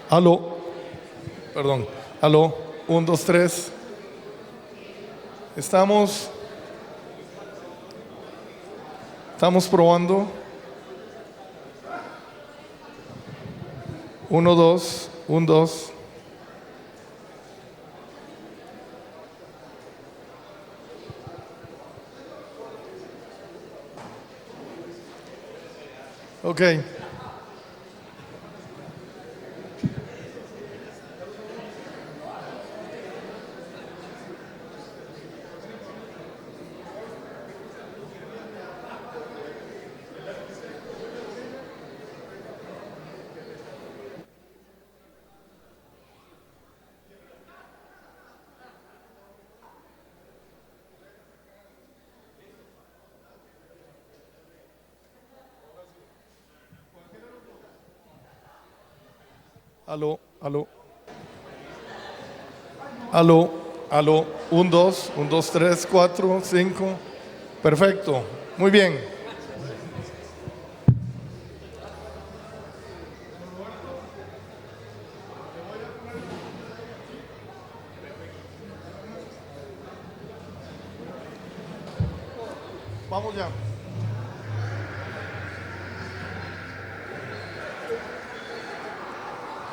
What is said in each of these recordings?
Aló, perdón, aló, 1, 2, 3. Estamos probando. 1, 2, 1, 2. Ok. Aló, aló. Aló, aló. 1, 2, 1, 2, 3, 4, 5. Perfecto. Muy bien. Vamos ya.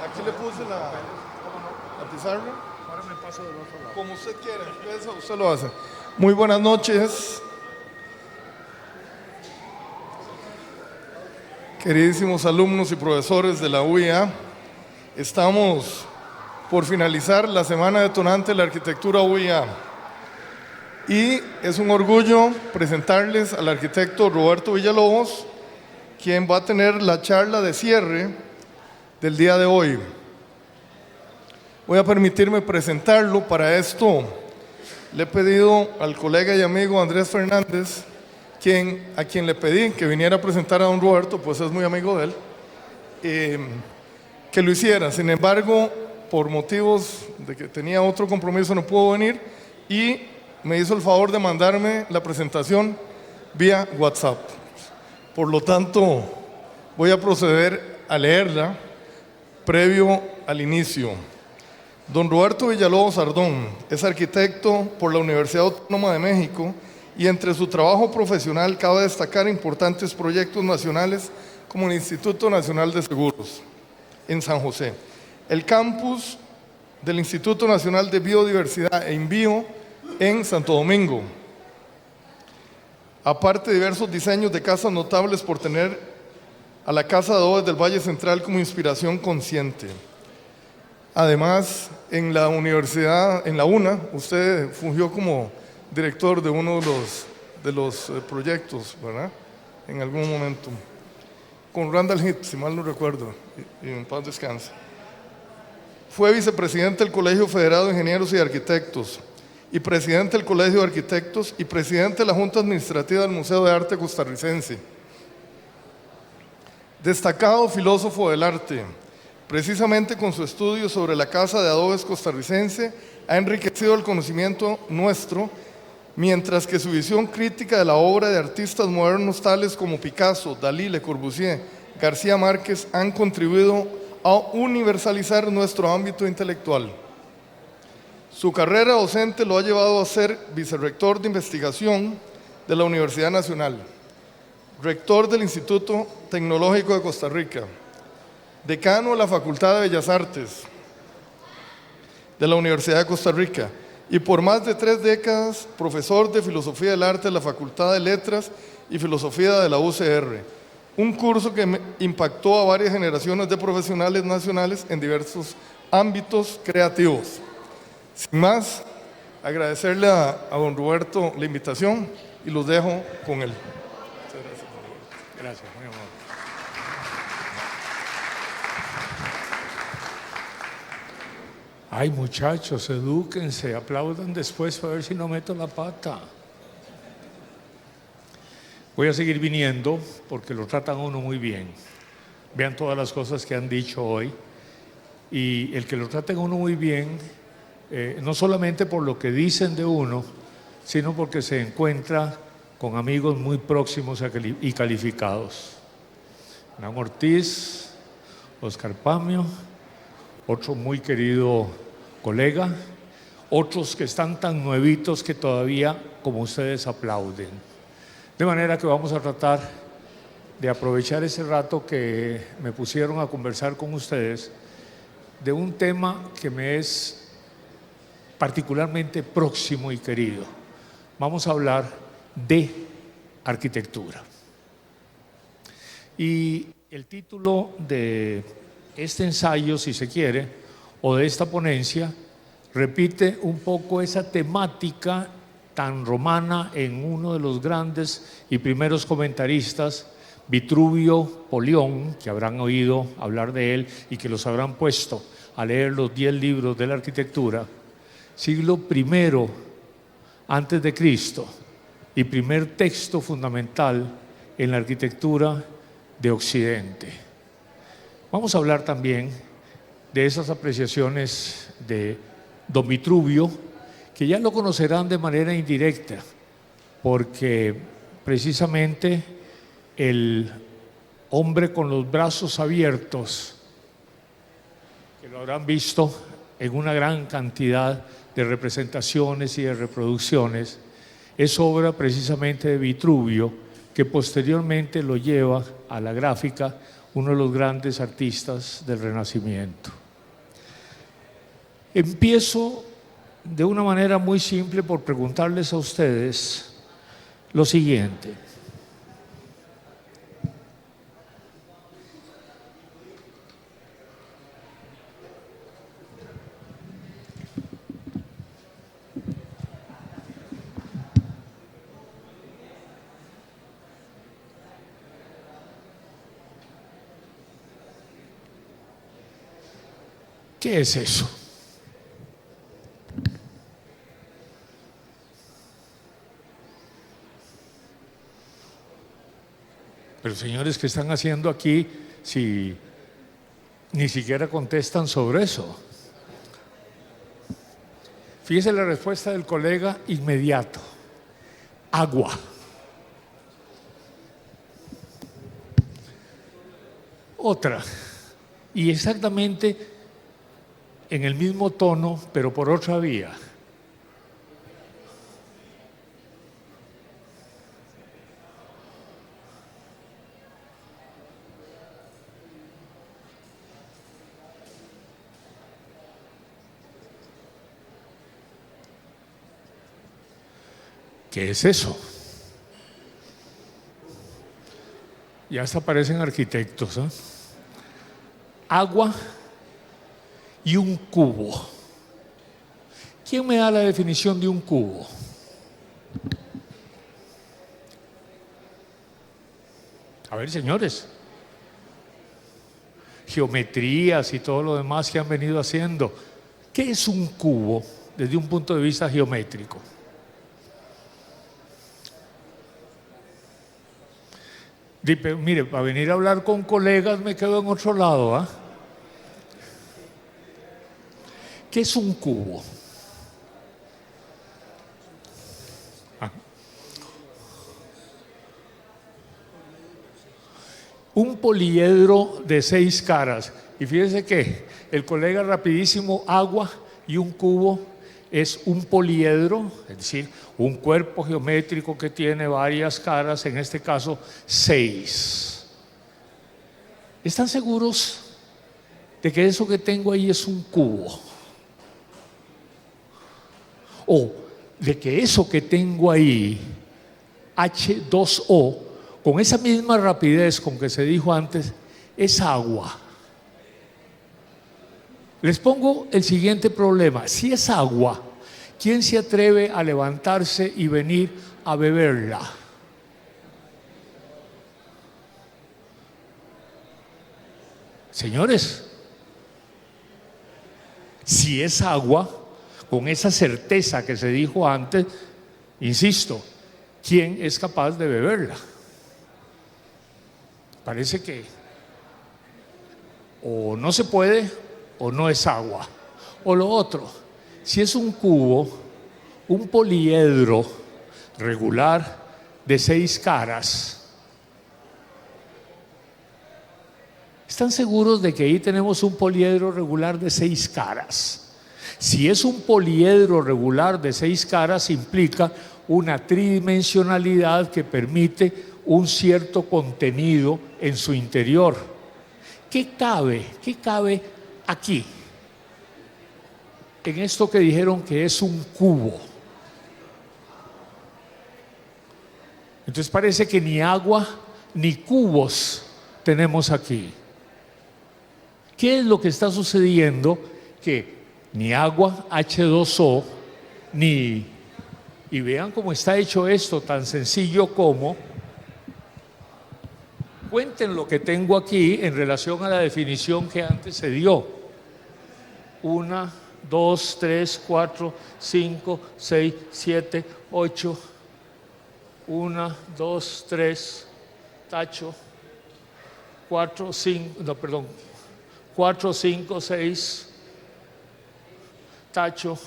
Aquí le puse la pizarra. Ahora me paso del otro lado. Como usted quiera, eso usted lo hace. Muy buenas noches. Queridísimos alumnos y profesores de la UIA, estamos por finalizar la semana detonante de la arquitectura UIA. Y es un orgullo presentarles al arquitecto Roberto Villalobos, quien va a tener la charla de cierre del día de hoy. Voy a permitirme presentarlo. Para esto le he pedido al colega y amigo Andrés Fernández, a quien le pedí que viniera a presentar a don Roberto, pues es muy amigo de él, que lo hiciera. Sin embargo, por motivos de que tenía otro compromiso no pudo venir y me hizo el favor de mandarme la presentación vía WhatsApp. Por lo tanto, voy a proceder a leerla previo al inicio. Don Roberto Villalobos Ardón es arquitecto por la Universidad Autónoma de México y entre su trabajo profesional cabe destacar importantes proyectos nacionales como el Instituto Nacional de Seguros en San José, el campus del Instituto Nacional de Biodiversidad e INVIO en Santo Domingo. Aparte, diversos diseños de casas notables por tener a la Casa de Adobes del Valle Central como inspiración consciente. Además, en la universidad, en la UNA, usted fungió como director de uno de los proyectos, ¿verdad? En algún momento. Con Randall Heath, si mal no recuerdo, y en paz descanse. Fue vicepresidente del Colegio Federado de Ingenieros y Arquitectos, y presidente del Colegio de Arquitectos, y presidente de la Junta Administrativa del Museo de Arte Costarricense. Destacado filósofo del arte, precisamente con su estudio sobre la Casa de Adobes costarricense, ha enriquecido el conocimiento nuestro, mientras que su visión crítica de la obra de artistas modernos tales como Picasso, Dalí, Le Corbusier, García Márquez han contribuido a universalizar nuestro ámbito intelectual. Su carrera docente lo ha llevado a ser vicerrector de investigación de la Universidad Nacional, rector del Instituto Tecnológico de Costa Rica, decano de la Facultad de Bellas Artes de la Universidad de Costa Rica y por más de 3 décadas profesor de Filosofía del Arte de la Facultad de Letras y Filosofía de la UCR, un curso que impactó a varias generaciones de profesionales nacionales en diversos ámbitos creativos. Sin más, agradecerle a don Roberto la invitación y los dejo con él. Muchas gracias. Gracias, muy amable. Ay, muchachos, edúquense, aplaudan después para ver si no meto la pata. Voy a seguir viniendo porque lo tratan a uno muy bien. Vean todas las cosas que han dicho hoy. Y el que lo traten a uno muy bien, no solamente por lo que dicen de uno, sino porque se encuentra con amigos muy próximos y calificados. Hernán Ortiz, Oscar Pamio, otro muy querido colega, otros que están tan nuevitos que todavía, como ustedes, aplauden. De manera que vamos a tratar de aprovechar ese rato que me pusieron a conversar con ustedes de un tema que me es particularmente próximo y querido. Vamos a hablar de arquitectura. Y el título de este ensayo, si se quiere, o de esta ponencia, repite un poco esa temática tan romana en uno de los grandes y primeros comentaristas, Vitruvio Polión, que habrán oído hablar de él y que los habrán puesto a leer los 10 libros de la arquitectura, siglo I antes de Cristo y primer texto fundamental en la arquitectura de Occidente. Vamos a hablar también de esas apreciaciones de don Vitruvio, que ya lo conocerán de manera indirecta, porque precisamente el hombre con los brazos abiertos, que lo habrán visto en una gran cantidad de representaciones y de reproducciones, es obra precisamente de Vitruvio, que posteriormente lo lleva a la gráfica, uno de los grandes artistas del Renacimiento. Empiezo de una manera muy simple por preguntarles a ustedes lo siguiente. ¿Qué es eso? Pero señores, ¿qué están haciendo aquí si ni siquiera contestan sobre eso? Fíjese la respuesta del colega inmediato: agua. Otra, y exactamente en el mismo tono, pero por otra vía. ¿Qué es eso? Ya hasta parecen arquitectos, ¿eh? Agua y un cubo. ¿Quién me da la definición de un cubo? A ver, señores. Geometrías y todo lo demás que han venido haciendo. ¿Qué es un cubo desde un punto de vista geométrico? Mire, para venir a hablar con colegas me quedo en otro lado, ¿ah? ¿Qué es un cubo? Un poliedro de 6 caras. Y fíjense que el colega rapidísimo, agua y un cubo es un poliedro, es decir, un cuerpo geométrico que tiene varias caras, en este caso 6. ¿Están seguros de que eso que tengo ahí es un cubo? O de que eso que tengo ahí, H2O, con esa misma rapidez con que se dijo antes, es agua. Les pongo el siguiente problema: si es agua, ¿quién se atreve a levantarse y venir a beberla? Señores, si es agua, con esa certeza que se dijo antes, insisto, ¿quién es capaz de beberla? Parece que o no se puede o no es agua. O lo otro, si es un cubo, un poliedro regular de 6 caras, ¿están seguros de que ahí tenemos un poliedro regular de 6 caras? Si es un poliedro regular de 6 caras, implica una tridimensionalidad que permite un cierto contenido en su interior. ¿Qué cabe? ¿Qué cabe aquí? En esto que dijeron que es un cubo. Entonces parece que ni agua ni cubos tenemos aquí. ¿Qué es lo que está sucediendo? Que ni agua, H2O, ni... Y vean cómo está hecho esto, tan sencillo como... Cuenten lo que tengo aquí en relación a la definición que antes se dio. 1, 2, 3, 4, 5, 6, 7, 8. 1, 2, 3, tacho. 4, 5, no, perdón. 4, 5, 6, tacho.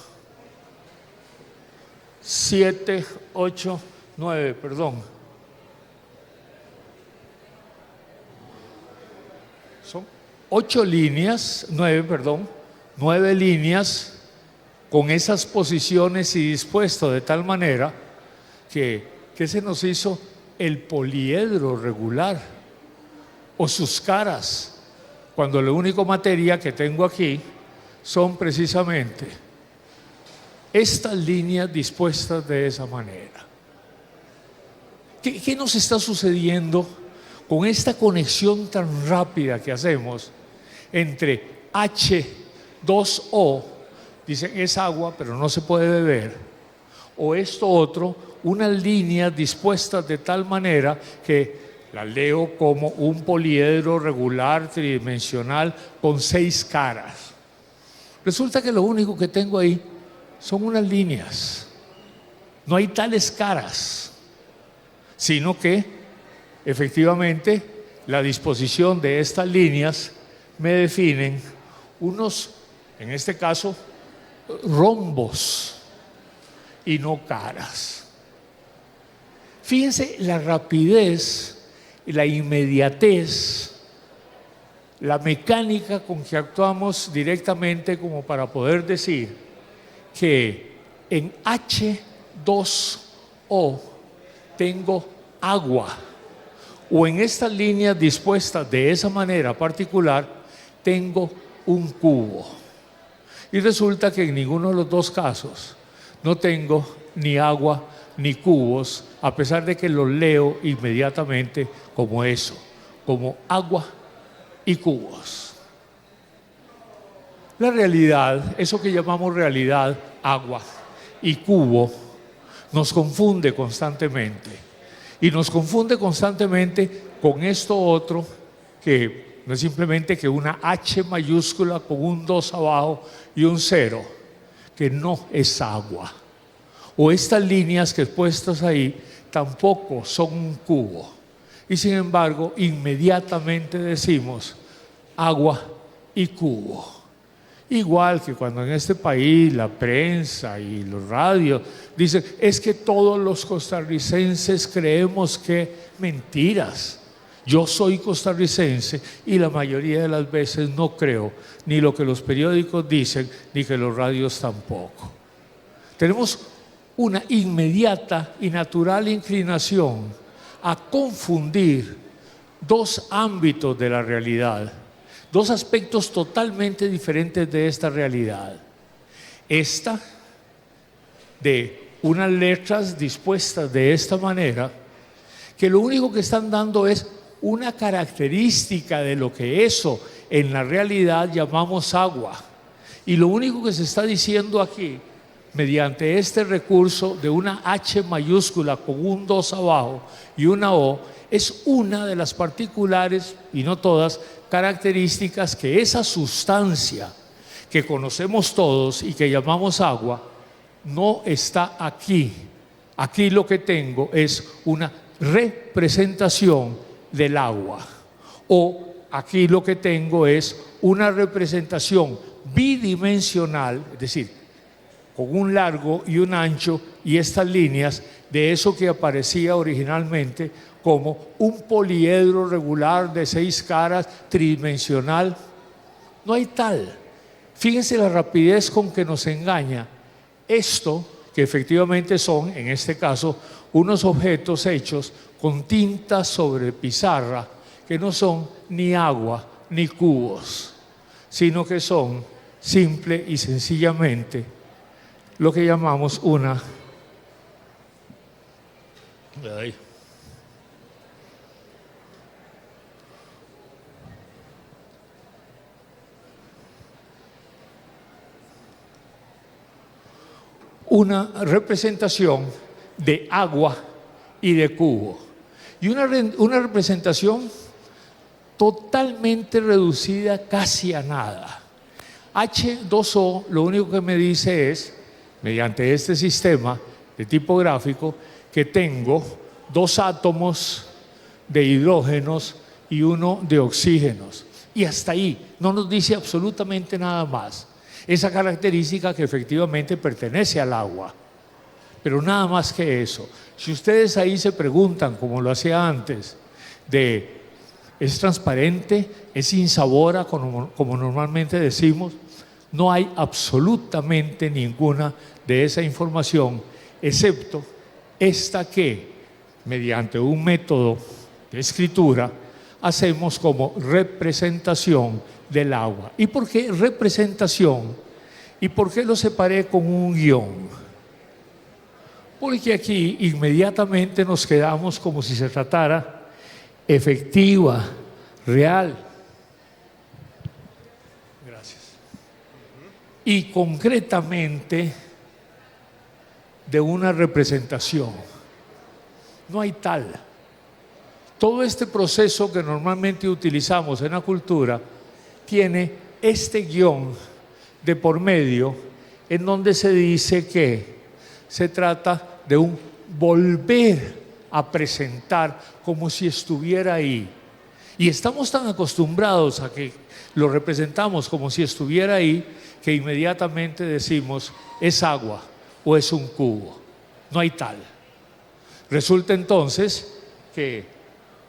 7, 8, 9, perdón. Son 8 líneas, 9, perdón, 9 líneas con esas posiciones y dispuesto de tal manera que se nos hizo el poliedro regular o sus caras, cuando la única materia que tengo aquí son precisamente estas líneas dispuestas de esa manera. ¿Qué nos está sucediendo con esta conexión tan rápida que hacemos entre H2O, dicen es agua pero no se puede beber, o esto otro, unas líneas dispuestas de tal manera que la leo como un poliedro regular tridimensional con 6 caras? Resulta que lo único que tengo ahí son unas líneas, no hay tales caras, sino que efectivamente la disposición de estas líneas me definen unos, en este caso, rombos y no caras. Fíjense la rapidez, la inmediatez, la mecánica con que actuamos directamente como para poder decir que en H2O tengo agua, o en estas líneas dispuestas de esa manera particular tengo un cubo. Y resulta que en ninguno de los dos casos no tengo ni agua ni cubos, a pesar de que los leo inmediatamente como eso, como agua y cubos. La realidad, eso que llamamos realidad, agua y cubo, nos confunde constantemente. Y nos confunde constantemente con esto otro, que no es simplemente que una H mayúscula con un 2 abajo y un 0, que no es agua. O estas líneas que puestas ahí tampoco son un cubo. Y sin embargo, inmediatamente decimos agua y cubo. Igual que cuando en este país la prensa y los radios dicen, es que todos los costarricenses creemos que mentiras. Yo soy costarricense y la mayoría de las veces no creo ni lo que los periódicos dicen, ni que los radios tampoco. Tenemos una inmediata y natural inclinación a confundir dos ámbitos de la realidad. Dos aspectos totalmente diferentes de esta realidad. Esta, de unas letras dispuestas de esta manera, que lo único que están dando es una característica de lo que eso en la realidad llamamos agua. Y lo único que se está diciendo aquí, mediante este recurso de una H mayúscula con un 2 abajo y una O, es una de las particulares, y no todas, características que esa sustancia que conocemos todos y que llamamos agua no está aquí. Aquí lo que tengo es una representación del agua, o aquí lo que tengo es una representación bidimensional, es decir, con un largo y un ancho y estas líneas de eso que aparecía originalmente como un poliedro regular de 6 caras tridimensional. No hay tal. Fíjense la rapidez con que nos engaña esto, que efectivamente son, en este caso, unos objetos hechos con tinta sobre pizarra, que no son ni agua ni cubos, sino que son simple y sencillamente lo que llamamos una representación de agua y de cubo, y una representación totalmente reducida casi a nada. H2O lo único que me dice es, mediante este sistema de tipo gráfico, que tengo 2 átomos de hidrógenos y 1 de oxígenos. Y hasta ahí, no nos dice absolutamente nada más. Esa característica que efectivamente pertenece al agua, pero nada más que eso. Si ustedes ahí se preguntan, como lo hacía antes, ¿es transparente? ¿Es insabora? Como normalmente decimos, no hay absolutamente ninguna de esa información, excepto esta que, mediante un método de escritura, hacemos como representación del agua. ¿Y por qué representación? ¿Y por qué lo separé con un guión? Porque aquí inmediatamente nos quedamos como si se tratara efectiva, real. Gracias. Y concretamente de una representación. No hay tal. Todo este proceso que normalmente utilizamos en la cultura tiene este guión de por medio, en donde se dice que se trata de un volver a presentar como si estuviera ahí. Y estamos tan acostumbrados a que lo representamos como si estuviera ahí, que inmediatamente decimos, es agua o es un cubo. No hay tal. Resulta entonces que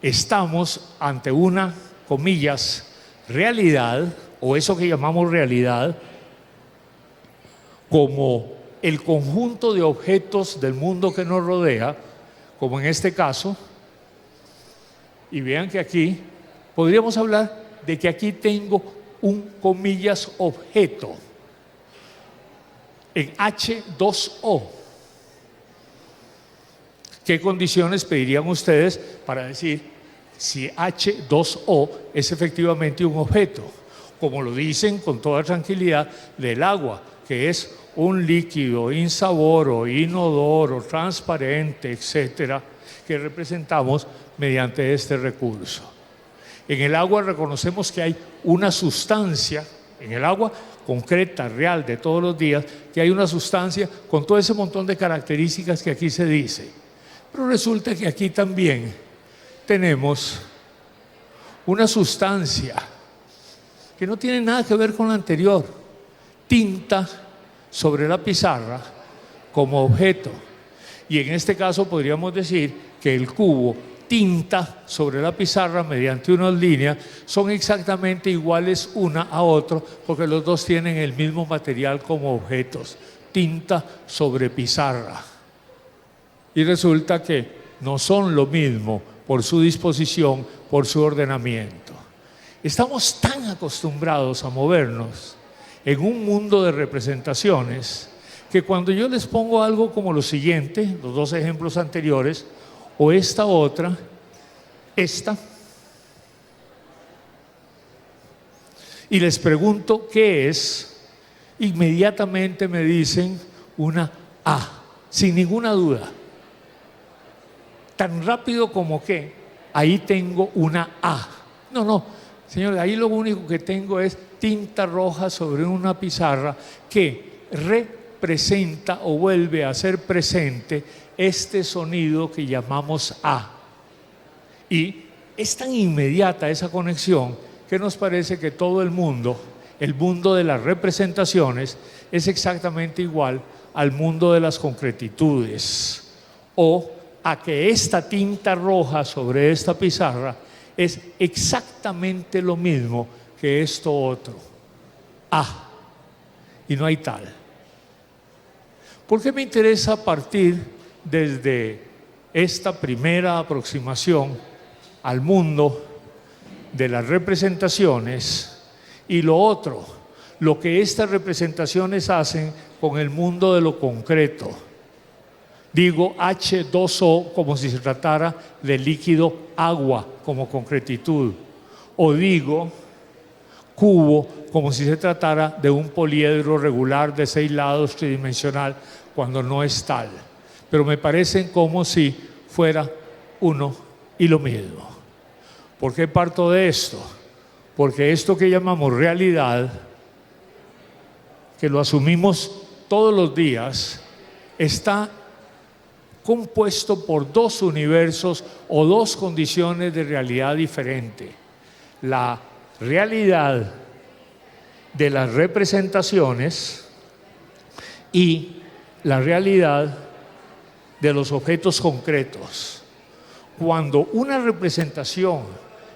estamos ante una, comillas, realidad, o eso que llamamos realidad, como el conjunto de objetos del mundo que nos rodea, como en este caso, y vean que aquí podríamos hablar de que aquí tengo un, comillas, objeto en H2O. ¿Qué condiciones pedirían ustedes para decir si H2O es efectivamente un objeto? Como lo dicen con toda tranquilidad del agua, que es un líquido insaboro, inodoro, transparente, etcétera, que representamos mediante este recurso. En el agua reconocemos que hay una sustancia, en el agua concreta, real, de todos los días, que hay una sustancia con todo ese montón de características que aquí se dice. Pero resulta que aquí también tenemos una sustancia que no tiene nada que ver con la anterior, tinta sobre la pizarra como objeto. Y en este caso podríamos decir que el cubo, tinta sobre la pizarra mediante unas líneas, son exactamente iguales una a otro, porque los dos tienen el mismo material como objetos, tinta sobre pizarra. Y resulta que no son lo mismo por su disposición, por su ordenamiento. Estamos tan acostumbrados a movernos en un mundo de representaciones que cuando yo les pongo algo como lo siguiente, los 2 ejemplos anteriores, o esta otra, esta, y les pregunto qué es, inmediatamente me dicen una A, sin ninguna duda. Tan rápido como que ahí tengo una A. No, señores, ahí lo único que tengo es tinta roja sobre una pizarra que representa o vuelve a ser presente este sonido que llamamos A. Y es tan inmediata esa conexión que nos parece que todo el mundo de las representaciones, es exactamente igual al mundo de las concretitudes, o a que esta tinta roja sobre esta pizarra es exactamente lo mismo que esto otro. Y no hay tal. ¿Por qué me interesa partir desde esta primera aproximación al mundo de las representaciones y lo otro, lo que estas representaciones hacen con el mundo de lo concreto? Digo H2O como si se tratara de líquido agua como concretitud, o digo cubo como si se tratara de un poliedro regular de 6 lados tridimensional, cuando no es tal. Pero me parecen como si fuera uno y lo mismo. ¿Por qué parto de esto? Porque esto que llamamos realidad, que lo asumimos todos los días, está compuesto por 2 universos o 2 condiciones de realidad diferente. La realidad de las representaciones y la realidad de los objetos concretos. Cuando una representación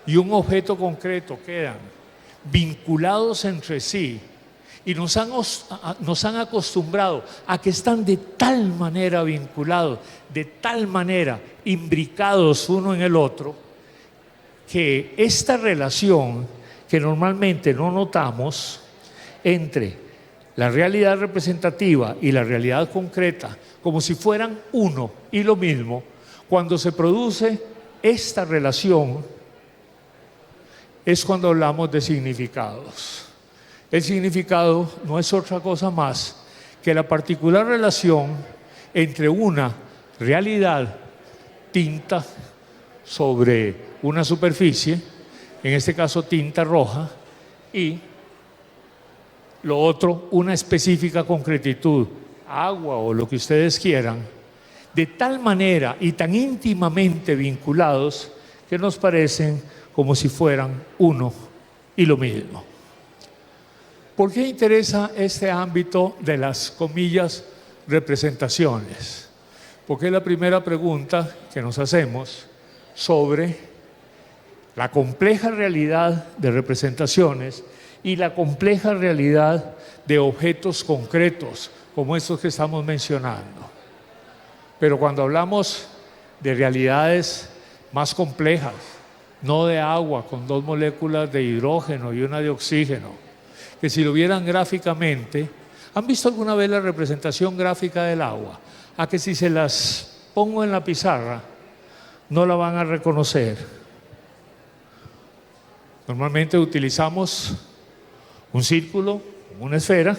y un objeto concreto quedan vinculados entre sí y nos han acostumbrado a que están de tal manera vinculados, de tal manera imbricados uno en el otro, que esta relación que normalmente no notamos entre la realidad representativa y la realidad concreta, como si fueran uno y lo mismo, cuando se produce esta relación es cuando hablamos de significados. El significado no es otra cosa más que la particular relación entre una realidad, tinta sobre una superficie, en este caso tinta roja, y lo otro, una específica concretitud, agua o lo que ustedes quieran, de tal manera y tan íntimamente vinculados que nos parecen como si fueran uno y lo mismo. ¿Por qué interesa este ámbito de las, comillas, representaciones? Porque es la primera pregunta que nos hacemos sobre la compleja realidad de representaciones y la compleja realidad de objetos concretos, como estos que estamos mencionando. Pero cuando hablamos de realidades más complejas, no de agua con 2 moléculas de hidrógeno y una de oxígeno, que si lo vieran gráficamente, ¿han visto alguna vez la representación gráfica del agua? A que si se las pongo en la pizarra, no la van a reconocer. Normalmente utilizamos un círculo, una esfera,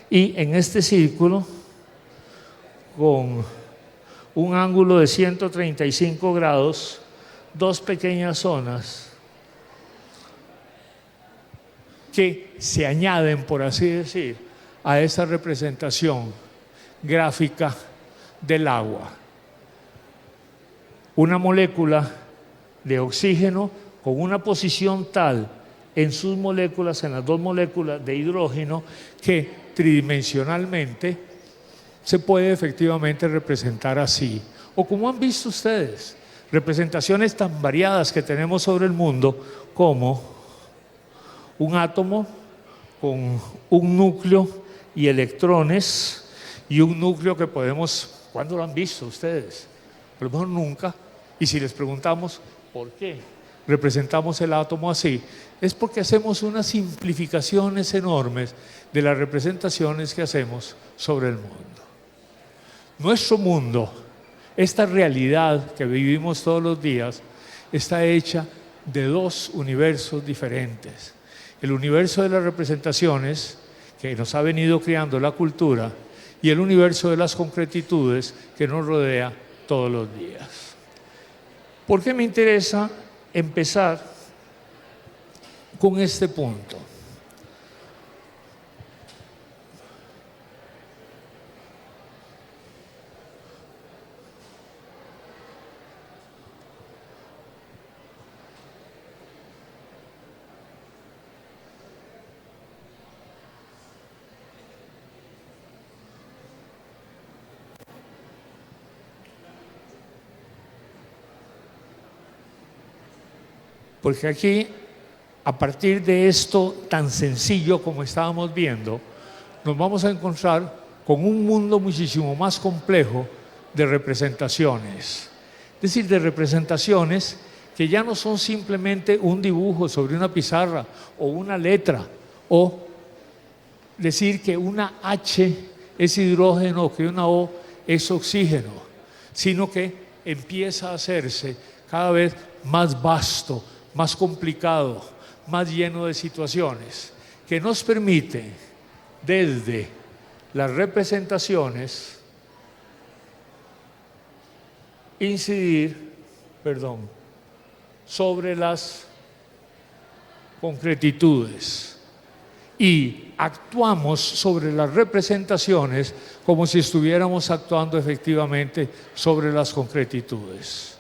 y en este círculo, con un ángulo de 135 grados, 2 pequeñas zonas que se añaden, por así decir, a esa representación gráfica del agua. Una molécula de oxígeno con una posición tal en sus moléculas, en las 2 moléculas de hidrógeno, que tridimensionalmente se puede efectivamente representar así. O como han visto ustedes, representaciones tan variadas que tenemos sobre el mundo, como un átomo con un núcleo y electrones, y un núcleo que podemos, ¿cuándo lo han visto ustedes? A lo mejor nunca. Y si les preguntamos por qué representamos el átomo así, es porque hacemos unas simplificaciones enormes de las representaciones que hacemos sobre el mundo. Nuestro mundo, esta realidad que vivimos todos los días, está hecha de 2 universos diferentes. El universo de las representaciones, que nos ha venido creando la cultura, y el universo de las concretitudes que nos rodea todos los días. ¿Por qué me interesa empezar con este punto? Porque aquí, a partir de esto tan sencillo como estábamos viendo, nos vamos a encontrar con un mundo muchísimo más complejo de representaciones. Es decir, de representaciones que ya no son simplemente un dibujo sobre una pizarra o una letra, o decir que una H es hidrógeno o que una O es oxígeno, sino que empieza a hacerse cada vez más vasto, más complicado, más lleno de situaciones, que nos permite desde las representaciones incidir, sobre las concretitudes, y actuamos sobre las representaciones como si estuviéramos actuando efectivamente sobre las concretitudes.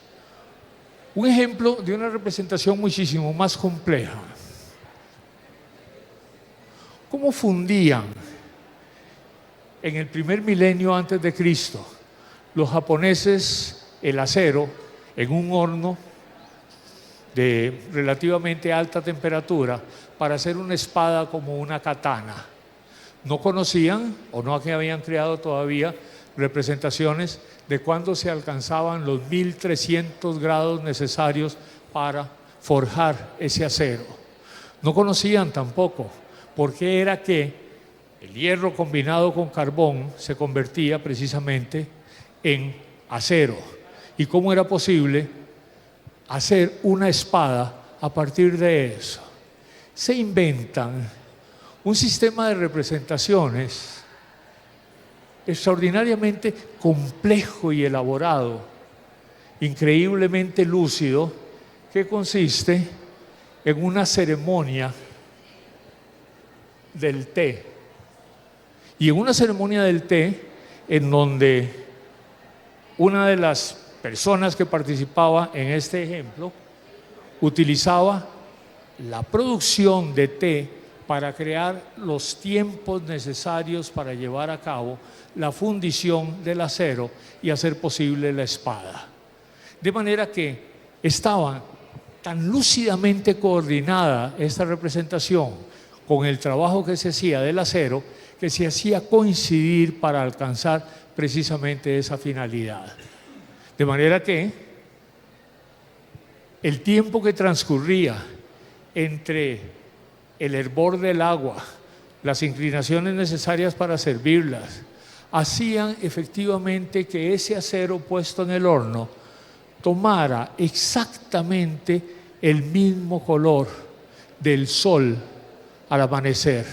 Un ejemplo de una representación muchísimo más compleja. ¿Cómo fundían en el primer milenio antes de Cristo los japoneses el acero en un horno de relativamente alta temperatura para hacer una espada como una katana? No conocían o no habían creado todavía representaciones de cuándo se alcanzaban los 1300 grados necesarios para forjar ese acero. No conocían tampoco por qué era que el hierro combinado con carbón se convertía precisamente en acero y cómo era posible hacer una espada a partir de eso. Se inventan un sistema de representaciones extraordinariamente complejo y elaborado, increíblemente lúcido, que consiste en una ceremonia del té. Y en una ceremonia del té en donde una de las personas que participaba en este ejemplo utilizaba la producción de té para crear los tiempos necesarios para llevar a cabo la fundición del acero y hacer posible la espada. De manera que estaba tan lúcidamente coordinada esta representación con el trabajo que se hacía del acero, que se hacía coincidir para alcanzar precisamente esa finalidad. De manera que el tiempo que transcurría entre el hervor del agua, las inclinaciones necesarias para servirlas, hacían efectivamente que ese acero puesto en el horno tomara exactamente el mismo color del sol al amanecer,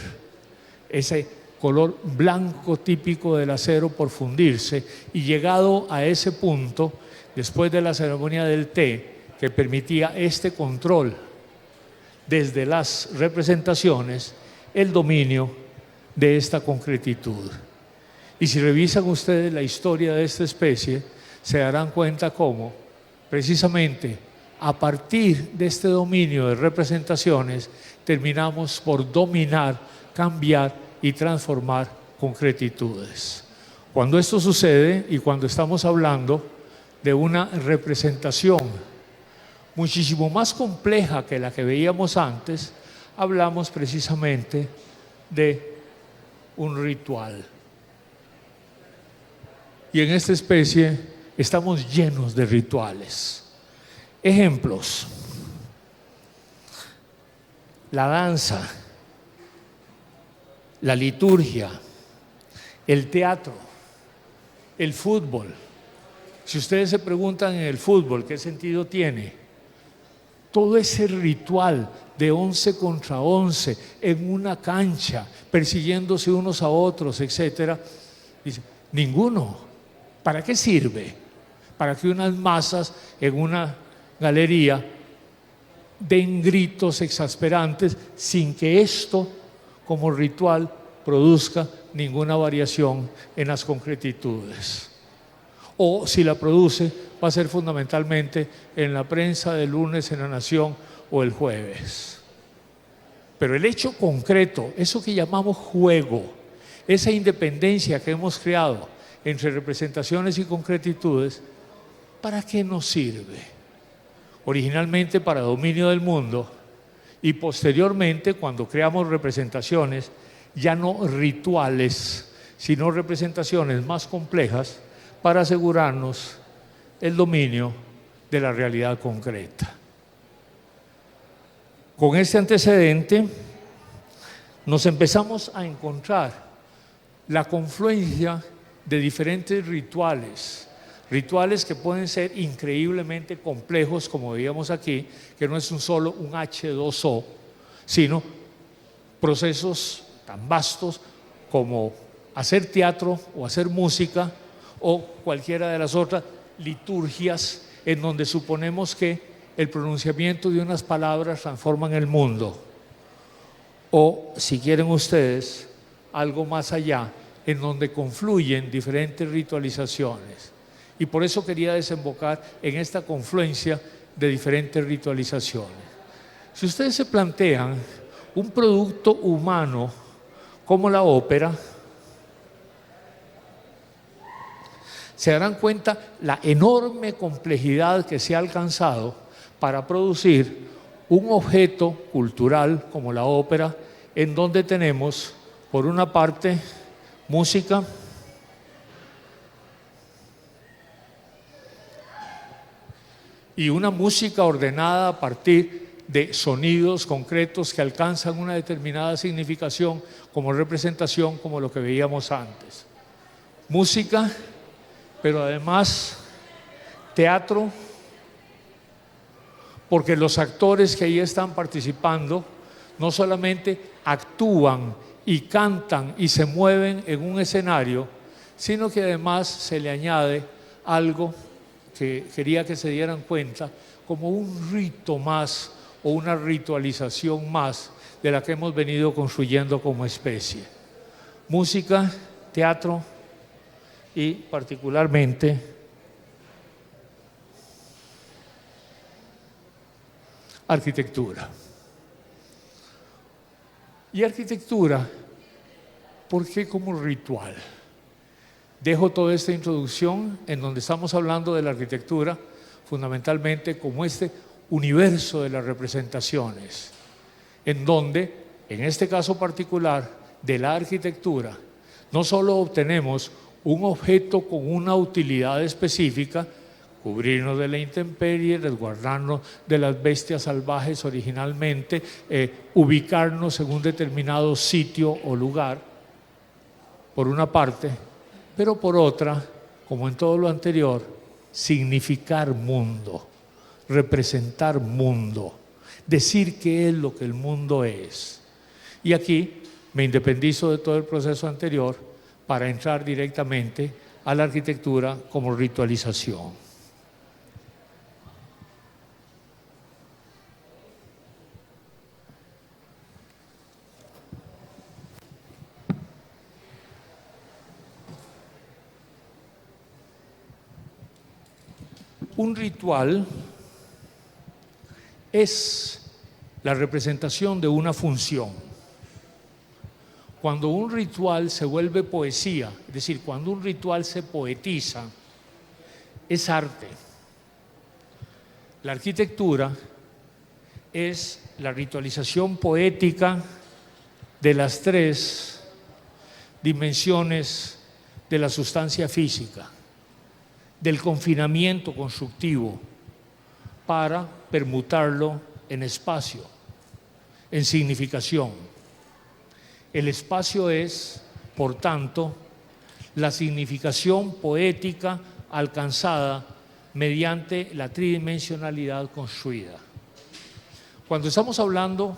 ese color blanco típico del acero por fundirse, y llegado a ese punto, después de la ceremonia del té, que permitía este control desde las representaciones, el dominio de esta concretitud. Y si revisan ustedes la historia de esta especie, se darán cuenta cómo, precisamente, a partir de este dominio de representaciones, terminamos por dominar, cambiar y transformar concretitudes. Cuando esto sucede y cuando estamos hablando de una representación muchísimo más compleja que la que veíamos antes, hablamos precisamente de un ritual. Y en esta especie estamos llenos de rituales. Ejemplos: la danza, la liturgia, el teatro, el fútbol. Si ustedes se preguntan en el fútbol qué sentido tiene, todo ese ritual de 11 contra 11 en una cancha, persiguiéndose unos a otros, etcétera, dice, ninguno. ¿Para qué sirve? Para que unas masas en una galería den gritos exasperantes sin que esto, como ritual, produzca ninguna variación en las concretitudes. O si la produce, va a ser fundamentalmente en la prensa del lunes en La Nación o el jueves. Pero el hecho concreto, eso que llamamos juego, esa independencia que hemos creado entre representaciones y concretitudes, ¿para qué nos sirve? originalmente para dominio del mundo, y posteriormente, cuando creamos representaciones, ya no rituales, sino representaciones más complejas para asegurarnos el dominio de la realidad concreta. Con este antecedente, nos empezamos a encontrar la confluencia de diferentes rituales, rituales que pueden ser increíblemente complejos, como veíamos aquí, que no es solo un H2O, sino procesos tan vastos como hacer teatro o hacer música o cualquiera de las otras liturgias en donde suponemos que el pronunciamiento de unas palabras transforman el mundo. O, si quieren ustedes, algo más allá, en donde confluyen diferentes ritualizaciones. Y por eso quería desembocar en esta confluencia de diferentes ritualizaciones. Si ustedes se plantean un producto humano como la ópera, se darán cuenta la enorme complejidad que se ha alcanzado para producir un objeto cultural como la ópera, en donde tenemos, por una parte, música, y una música ordenada a partir de sonidos concretos que alcanzan una determinada significación como representación, como lo que veíamos antes. Música, pero además teatro, porque los actores que ahí están participando no solamente actúan y cantan y se mueven en un escenario, sino que además se le añade algo que quería que se dieran cuenta, como un rito más o una ritualización más de la que hemos venido construyendo como especie. Música, teatro y particularmente arquitectura. Y arquitectura, ¿por qué como ritual? Dejo toda esta introducción en donde estamos hablando de la arquitectura fundamentalmente como este universo de las representaciones, en donde, en este caso particular de la arquitectura, no solo obtenemos un objeto con una utilidad específica, cubrirnos de la intemperie, resguardarnos de las bestias salvajes originalmente, ubicarnos en un determinado sitio o lugar, por una parte, pero por otra, como en todo lo anterior, significar mundo, representar mundo, decir qué es lo que el mundo es. Y aquí me independizo de todo el proceso anterior para entrar directamente a la arquitectura como ritualización. Un ritual es la representación de una función. Cuando un ritual se vuelve poesía, es decir, cuando un ritual se poetiza, es arte. La arquitectura es la ritualización poética de las tres dimensiones de la sustancia física, del confinamiento constructivo, para permutarlo en espacio, en significación. El espacio es, por tanto, la significación poética alcanzada mediante la tridimensionalidad construida. Cuando estamos hablando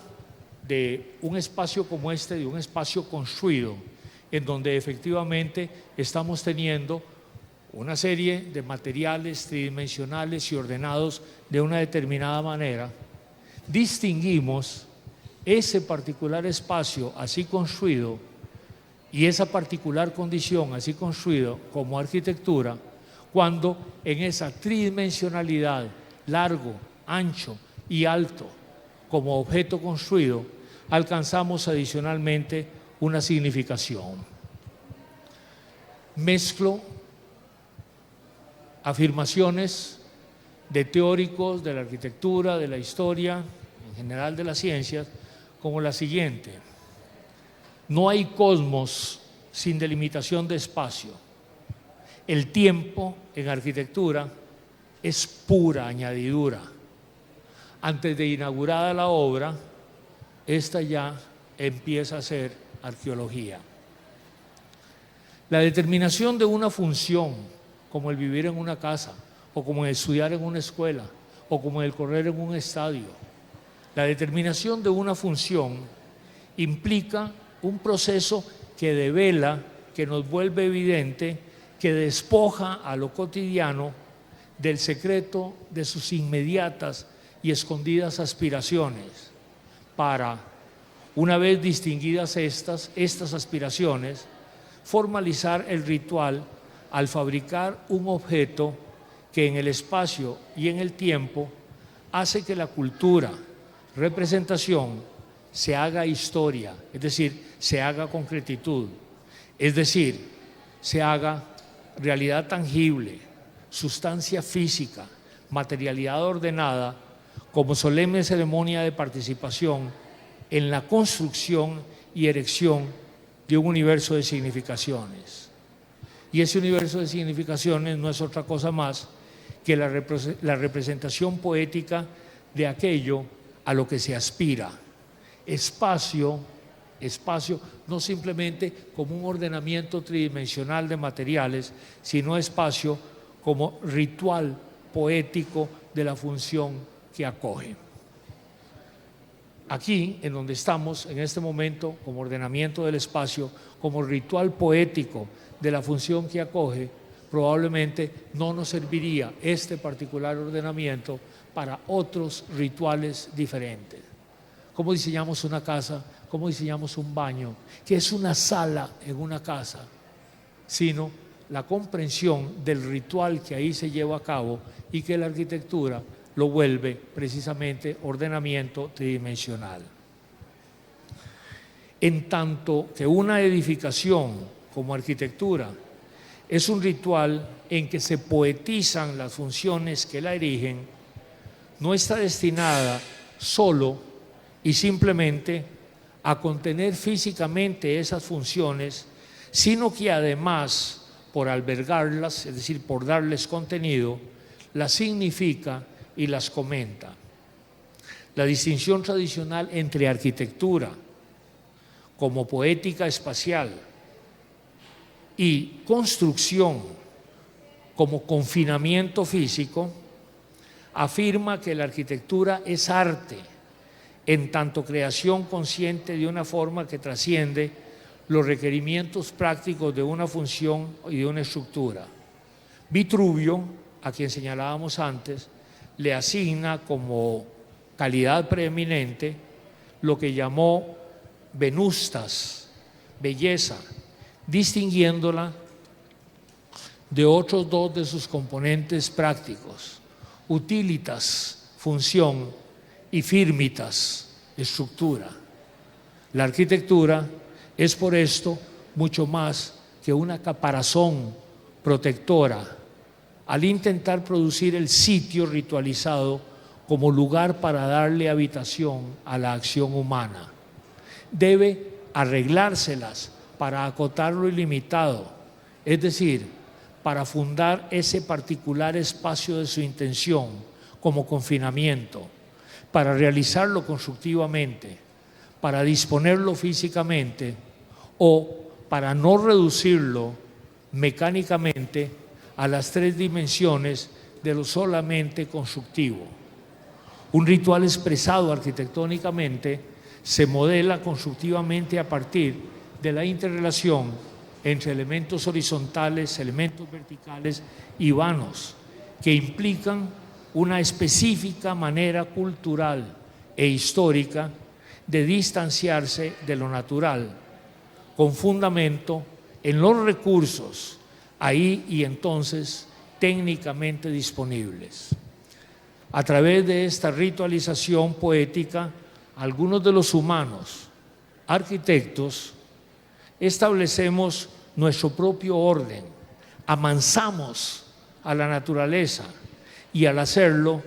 de un espacio como este, de un espacio construido, en donde efectivamente estamos teniendo una serie de materiales tridimensionales y ordenados de una determinada manera, distinguimos ese particular espacio así construido y esa particular condición así construido como arquitectura, cuando en esa tridimensionalidad, largo, ancho y alto, como objeto construido, alcanzamos adicionalmente una significación. Mezclo afirmaciones de teóricos de la arquitectura, de la historia, en general de las ciencias, como la siguiente: no hay cosmos sin delimitación de espacio. El tiempo en arquitectura es pura añadidura. Antes de inaugurada la obra, esta ya empieza a ser arqueología. La determinación de una función, como el vivir en una casa, o como el estudiar en una escuela, o como el correr en un estadio, la determinación de una función implica un proceso que devela, que nos vuelve evidente, que despoja a lo cotidiano del secreto de sus inmediatas y escondidas aspiraciones, para, una vez distinguidas estas aspiraciones, formalizar el ritual al fabricar un objeto que en el espacio y en el tiempo hace que la cultura, representación, se haga historia, es decir, se haga concretitud, es decir, se haga realidad tangible, sustancia física, materialidad ordenada, como solemne ceremonia de participación en la construcción y erección de un universo de significaciones. Y ese universo de significaciones no es otra cosa más que la representación poética de aquello a lo que se aspira. Espacio no simplemente como un ordenamiento tridimensional de materiales, sino espacio como ritual poético de la función que acoge. Aquí, en donde estamos en este momento, como ordenamiento del espacio, como ritual poético de la función que acoge, probablemente no nos serviría este particular ordenamiento para otros rituales diferentes. ¿Cómo diseñamos una casa? ¿Cómo diseñamos un baño? ¿Qué es una sala en una casa? Sino la comprensión del ritual que ahí se lleva a cabo y que la arquitectura lo vuelve precisamente ordenamiento tridimensional. En tanto que una edificación como arquitectura es un ritual en que se poetizan las funciones que la erigen, no está destinada solo y simplemente a contener físicamente esas funciones, sino que además, por albergarlas, es decir, por darles contenido, las significa y las comenta. La distinción tradicional entre arquitectura como poética espacial y construcción como confinamiento físico afirma que la arquitectura es arte, en tanto creación consciente de una forma que trasciende los requerimientos prácticos de una función y de una estructura. Vitruvio, a quien señalábamos antes, le asigna como calidad preeminente lo que llamó venustas, belleza, distinguiéndola de otros dos de sus componentes prácticos, utilitas, función, y firmitas, estructura. La arquitectura es por esto mucho más que una caparazón protectora al intentar producir el sitio ritualizado como lugar para darle habitación a la acción humana. Debe arreglárselas para acotar lo ilimitado, es decir, para fundar ese particular espacio de su intención como confinamiento, para realizarlo constructivamente, para disponerlo físicamente o para no reducirlo mecánicamente a las tres dimensiones de lo solamente constructivo. Un ritual expresado arquitectónicamente se modela constructivamente a partir de la interrelación entre elementos horizontales, elementos verticales y vanos, que implican una específica manera cultural e histórica de distanciarse de lo natural, con fundamento en los recursos ahí y entonces técnicamente disponibles. A través de esta ritualización poética, algunos de los humanos, arquitectos, establecemos nuestro propio orden, amansamos a la naturaleza y al hacerlo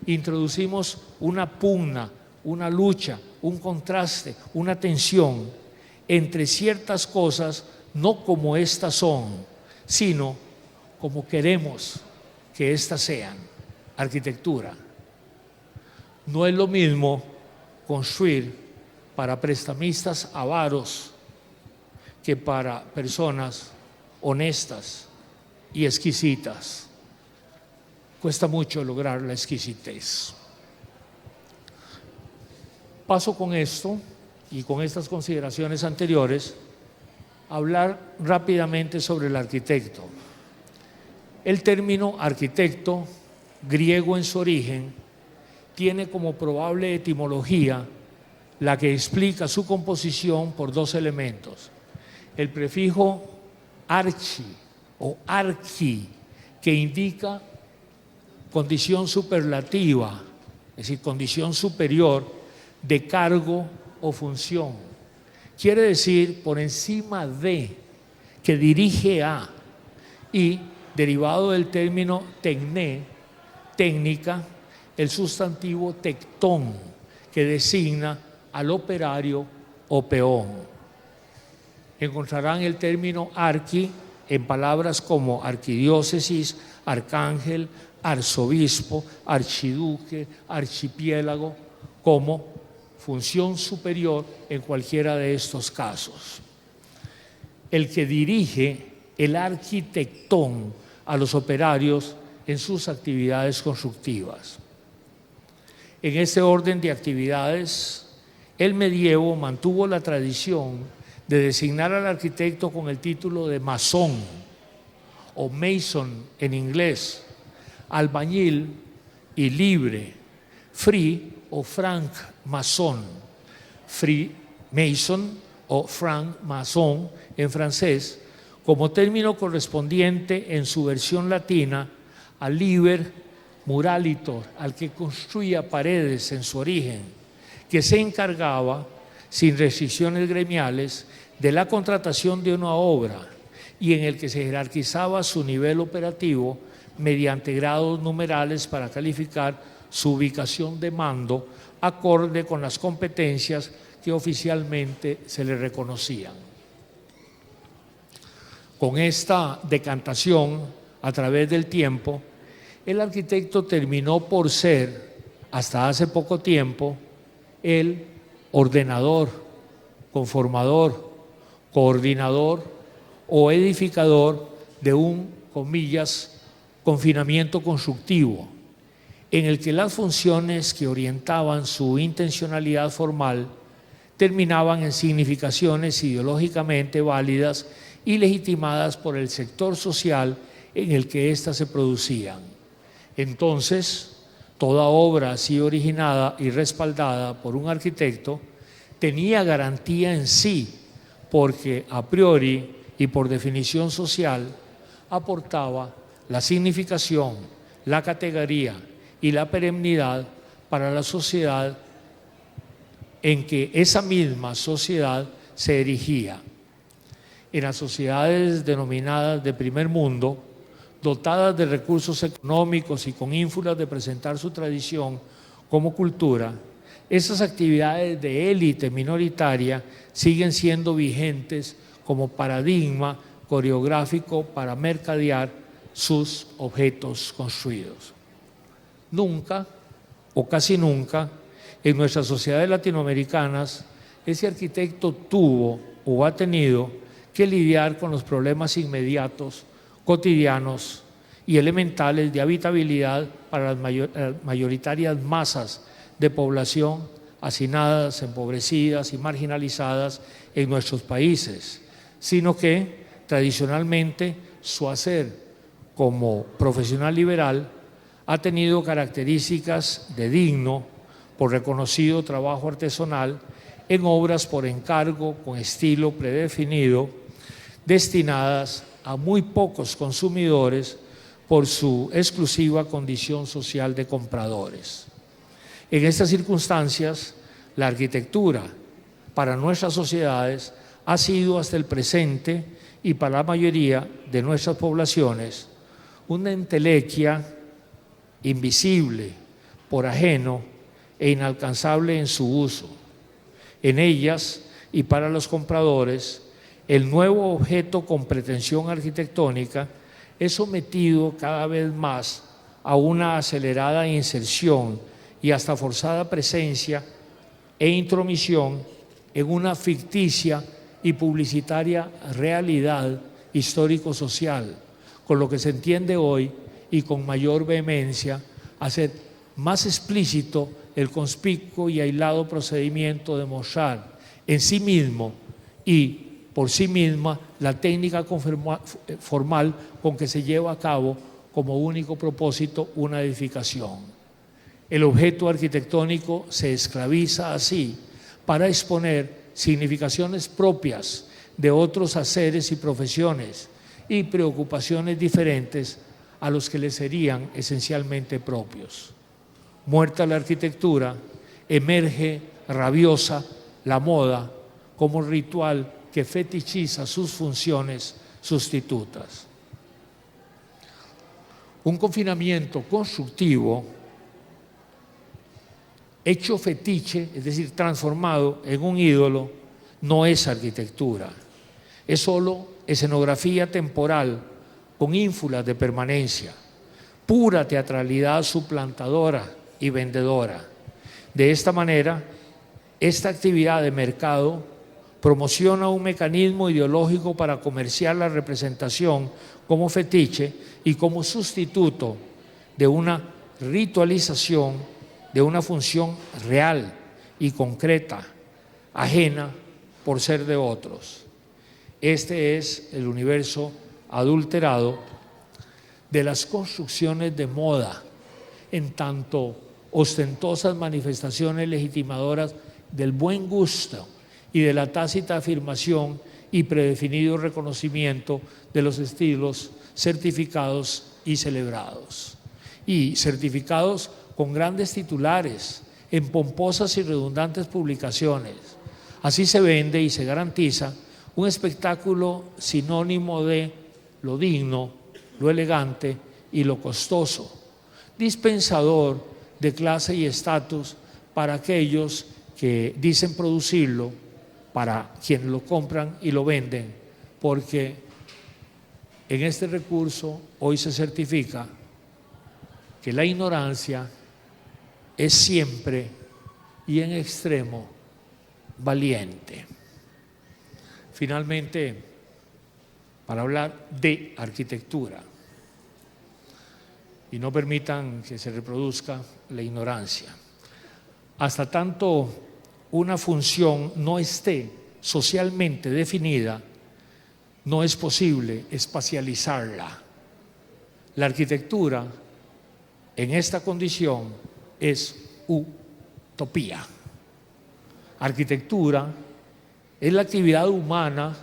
introducimos una pugna, una lucha, un contraste, una tensión entre ciertas cosas, no como éstas son, sino como queremos que éstas sean. Arquitectura. No es lo mismo construir para prestamistas avaros que para personas honestas y exquisitas. Cuesta mucho lograr la exquisitez. Paso con esto y con estas consideraciones anteriores a hablar rápidamente sobre el arquitecto. El término arquitecto, griego en su origen, tiene como probable etimología la que explica su composición por dos elementos. El prefijo archi o archi, que indica condición superlativa, es decir, condición superior de cargo o función. Quiere decir por encima de, que dirige a, y derivado del término tecné, técnica, el sustantivo tectón, que designa al operario o peón. Encontrarán el término arqui en palabras como arquidiócesis, arcángel, arzobispo, archiduque, archipiélago, como función superior en cualquiera de estos casos. El que dirige, el arquitectón, a los operarios en sus actividades constructivas. En este orden de actividades, el medievo mantuvo la tradición de designar al arquitecto con el título de masón o mason en inglés, albañil y libre, free o franc mason, free mason o franc mason en francés, como término correspondiente en su versión latina al liber muralitor, al que construía paredes en su origen, que se encargaba, sin restricciones gremiales, de la contratación de una obra y en el que se jerarquizaba su nivel operativo mediante grados numerales para calificar su ubicación de mando acorde con las competencias que oficialmente se le reconocían. Con esta decantación a través del tiempo, el arquitecto terminó por ser, hasta hace poco tiempo, el ordenador, conformador, coordinador o edificador de un, comillas, confinamiento constructivo, en el que las funciones que orientaban su intencionalidad formal terminaban en significaciones ideológicamente válidas y legitimadas por el sector social en el que éstas se producían. Entonces, toda obra así originada y respaldada por un arquitecto tenía garantía en sí, porque a priori y por definición social aportaba la significación, la categoría y la perennidad para la sociedad en que esa misma sociedad se erigía. En las sociedades denominadas de primer mundo, dotadas de recursos económicos y con ínfulas de presentar su tradición como cultura, esas actividades de élite minoritaria siguen siendo vigentes como paradigma coreográfico para mercadear sus objetos construidos. Nunca, o casi nunca, en nuestras sociedades latinoamericanas, ese arquitecto tuvo o ha tenido que lidiar con los problemas inmediatos, cotidianos y elementales de habitabilidad para las mayoritarias masas de población hacinadas, empobrecidas y marginalizadas en nuestros países, sino que tradicionalmente su hacer como profesional liberal ha tenido características de digno por reconocido trabajo artesanal en obras por encargo con estilo predefinido, destinadas a muy pocos consumidores por su exclusiva condición social de compradores. En estas circunstancias, la arquitectura para nuestras sociedades ha sido hasta el presente y para la mayoría de nuestras poblaciones una entelequia invisible, por ajeno e inalcanzable en su uso. En ellas y para los compradores, el nuevo objeto con pretensión arquitectónica es sometido cada vez más a una acelerada inserción y hasta forzada presencia e intromisión en una ficticia y publicitaria realidad histórico-social, con lo que se entiende hoy y con mayor vehemencia hacer más explícito el conspicuo y aislado procedimiento de mostrar en sí mismo y por sí misma la técnica formal con que se lleva a cabo como único propósito una edificación. El objeto arquitectónico se esclaviza así para exponer significaciones propias de otros haceres y profesiones y preocupaciones diferentes a los que le serían esencialmente propios. Muerta la arquitectura, emerge rabiosa la moda como ritual que fetichiza sus funciones sustitutas. Un confinamiento constructivo hecho fetiche, es decir, transformado en un ídolo, no es arquitectura, es solo escenografía temporal con ínfulas de permanencia, pura teatralidad suplantadora y vendedora. De esta manera, esta actividad de mercado promociona un mecanismo ideológico para comerciar la representación como fetiche y como sustituto de una ritualización de una función real y concreta, ajena por ser de otros. Este es el universo adulterado de las construcciones de moda, en tanto ostentosas manifestaciones legitimadoras del buen gusto y de la tácita afirmación y predefinido reconocimiento de los estilos certificados y celebrados. Y certificados con grandes titulares, en pomposas y redundantes publicaciones. Así se vende y se garantiza un espectáculo sinónimo de lo digno, lo elegante y lo costoso, dispensador de clase y estatus para aquellos que dicen producirlo, para quienes lo compran y lo venden, porque en este recurso hoy se certifica que la ignorancia es siempre y en extremo valiente. Finalmente, para hablar de arquitectura, y no permitan que se reproduzca la ignorancia, hasta tanto una función no esté socialmente definida, no es posible espacializarla. La arquitectura en esta condición es utopía. Arquitectura es la actividad humana,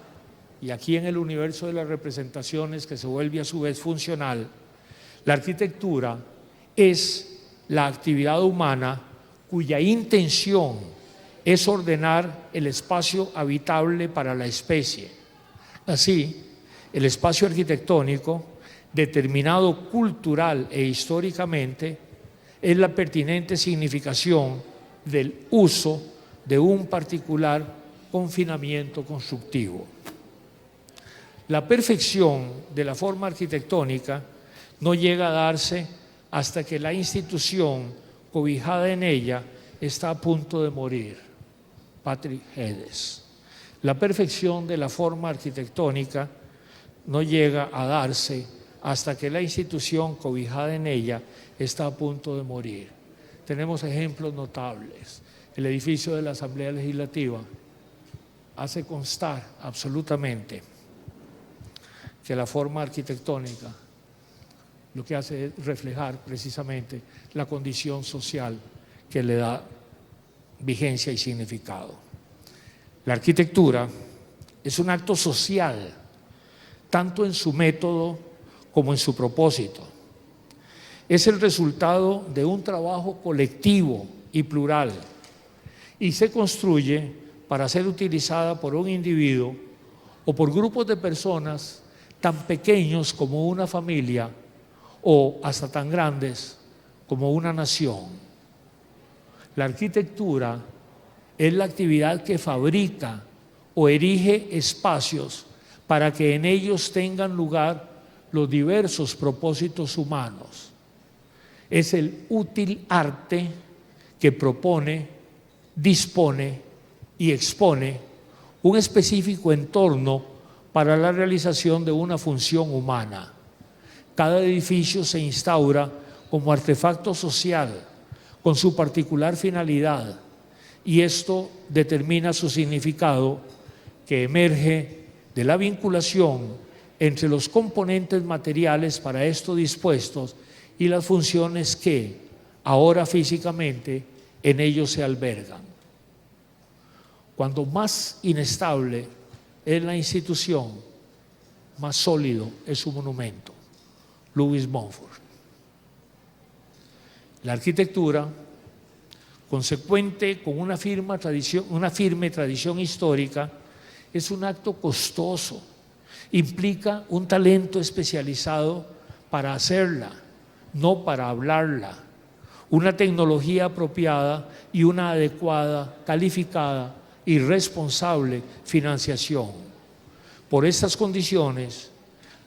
y aquí en el universo de las representaciones que se vuelve a su vez funcional, la arquitectura es la actividad humana cuya intención es ordenar el espacio habitable para la especie. Así, el espacio arquitectónico, determinado cultural e históricamente, es la pertinente significación del uso de un particular confinamiento constructivo. La perfección de la forma arquitectónica no llega a darse hasta que la institución cobijada en ella está a punto de morir. Patrick Hedges. La perfección de la forma arquitectónica no llega a darse hasta que la institución cobijada en ella está a punto de morir. Tenemos ejemplos notables. El edificio de la Asamblea Legislativa hace constar absolutamente que la forma arquitectónica lo que hace es reflejar precisamente la condición social que le da vigencia y significado. La arquitectura es un acto social, tanto en su método como en su propósito. Es el resultado de un trabajo colectivo y plural y se construye para ser utilizada por un individuo o por grupos de personas tan pequeños como una familia o hasta tan grandes como una nación. La arquitectura es la actividad que fabrica o erige espacios para que en ellos tengan lugar los diversos propósitos humanos. Es el útil arte que propone, dispone y expone un específico entorno para la realización de una función humana. Cada edificio se instaura como artefacto social con su particular finalidad, y esto determina su significado, que emerge de la vinculación entre los componentes materiales para esto dispuestos y las funciones que ahora físicamente en ellos se albergan. Cuando más inestable es la institución, más sólido es su monumento. Louis Montfort. La arquitectura, consecuente con una firme tradición histórica, es un acto costoso. Implica un talento especializado para hacerla, no para hablarla, una tecnología apropiada y una adecuada, calificada y responsable financiación. Por estas condiciones,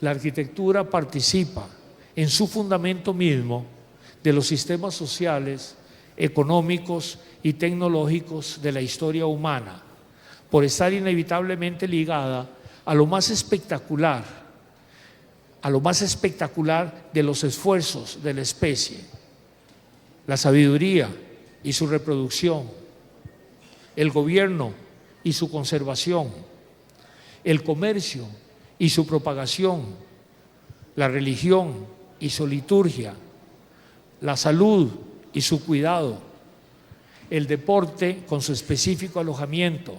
la arquitectura participa en su fundamento mismo de los sistemas sociales, económicos y tecnológicos de la historia humana, por estar inevitablemente ligada a lo más espectacular de los esfuerzos de la especie: la sabiduría y su reproducción, el gobierno y su conservación, el comercio y su propagación, la religión y su liturgia, la salud y su cuidado, el deporte con su específico alojamiento,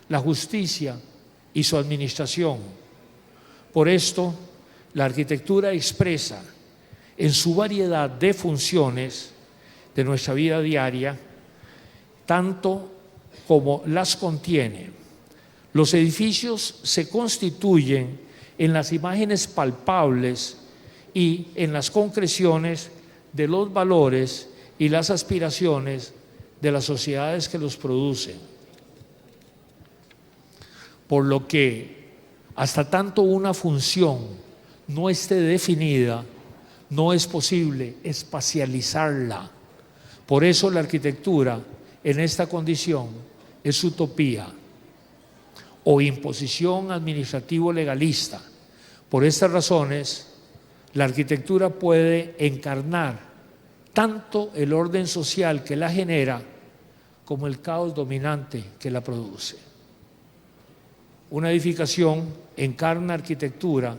la justicia y su administración. Por esto, la arquitectura expresa en su variedad de funciones de nuestra vida diaria, tanto como las contiene. Los edificios se constituyen en las imágenes palpables y en las concreciones de los valores y las aspiraciones de las sociedades que los producen. Por lo que, hasta tanto una función no esté definida, no es posible espacializarla. Por eso la arquitectura en esta condición es utopía o imposición administrativo-legalista. Por estas razones, la arquitectura puede encarnar tanto el orden social que la genera como el caos dominante que la produce. Una edificación encarna arquitectura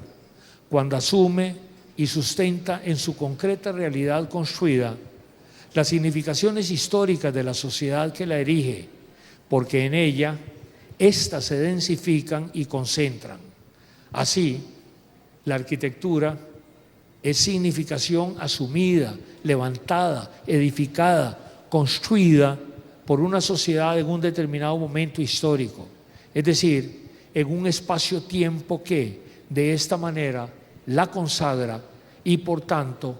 cuando asume y sustenta en su concreta realidad construida las significaciones históricas de la sociedad que la erige, porque en ella éstas se densifican y concentran. Así, la arquitectura es significación asumida, levantada, edificada, construida por una sociedad en un determinado momento histórico, es decir, en un espacio-tiempo que, de esta manera, la consagra y, por tanto,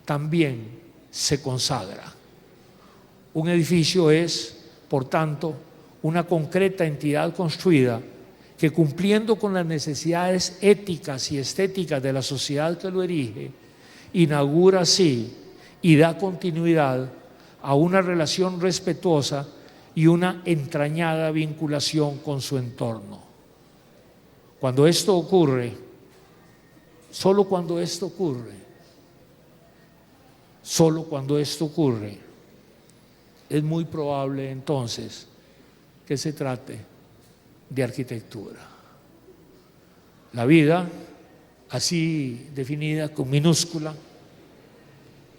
también se consagra. Un edificio es, por tanto, una concreta entidad construida que, cumpliendo con las necesidades éticas y estéticas de la sociedad que lo erige, inaugura así y da continuidad a una relación respetuosa y una entrañada vinculación con su entorno. Cuando esto ocurre, solo cuando esto ocurre, es muy probable entonces que se trate de arquitectura. La vida, así definida con minúscula,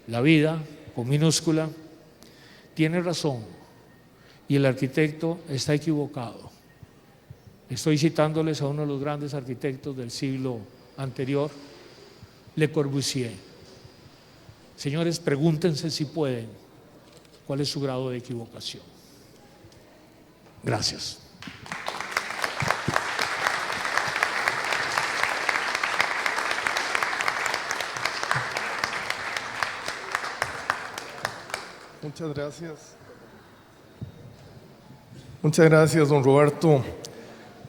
la vida con minúscula, tiene razón y el arquitecto está equivocado. Estoy citándoles a uno de los grandes arquitectos del siglo anterior, Le Corbusier. Señores, pregúntense si pueden, ¿cuál es su grado de equivocación? Gracias. Muchas gracias. Muchas gracias, don Roberto,